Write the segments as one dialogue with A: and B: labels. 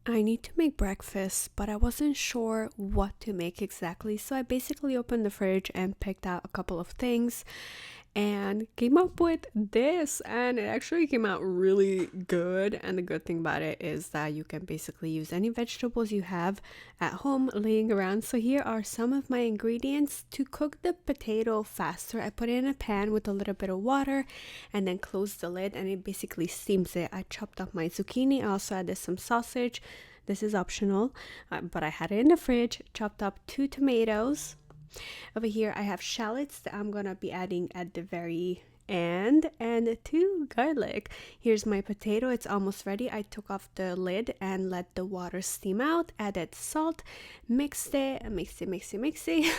A: I need to make breakfast, but I wasn't sure what to make exactly. So I basically opened the fridge and picked out a couple of things and came up with this. And it actually came out really good. And the good thing about it is that you can basically use any vegetables you have at home laying around. So here are some of my ingredients to cook the potato faster. I put it in a pan with a little bit of water and then close the lid and it basically steams it. I chopped up my zucchini. I also added some sausage. This is optional, but I had it in the fridge. Chopped up 2 tomatoes. Over here, I have shallots that I'm gonna be adding at the very end, and 2 garlic. Here's my potato. It's almost ready. I took off the lid and let the water steam out. Added salt, mixed it, mix it.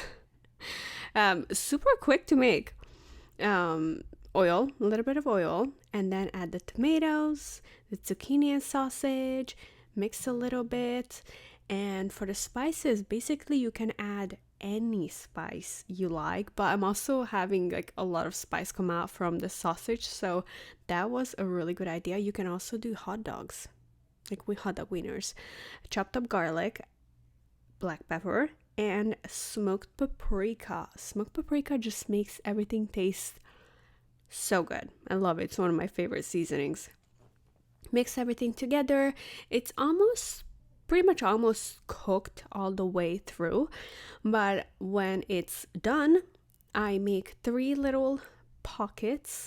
A: Super quick to make. Oil, a little bit of oil, and then add the tomatoes, the zucchini and sausage, mix a little bit. And for the spices, basically you can add any spice you like, but I'm also having like a lot of spice come out from the sausage, so that was a really good idea. You can also do hot dogs, like with hot dog wieners. Chopped up garlic, black pepper, and smoked paprika. Smoked paprika just makes everything taste so good. I love it. It's one of my favorite seasonings. Mix everything together. It's pretty much almost cooked all the way through. But when it's done, I make 3 little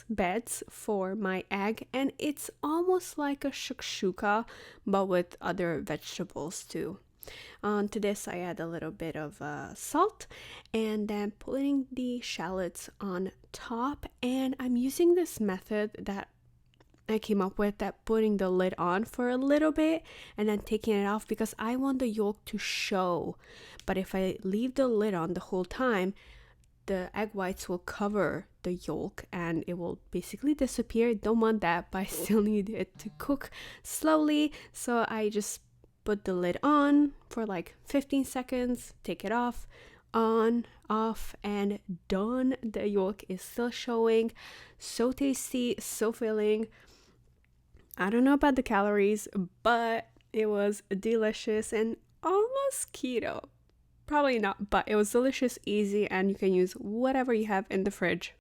A: beds for my egg, and it's almost like a shakshuka but with other vegetables too. To this, I add a little bit of salt and then putting the shallots on top. And I'm using this method that I came up with, that putting the lid on for a little bit and then taking it off because I want the yolk to show. But if I leave the lid on the whole time, the egg whites will cover the yolk and it will basically disappear. Don't want that, but I still need it to cook slowly. So I just put the lid on for like 15 seconds, take it off, on, off, and done. The yolk is still showing. So tasty, so filling. I don't know about the calories, but it was delicious and almost keto. Probably not, but it was delicious, easy, and you can use whatever you have in the fridge.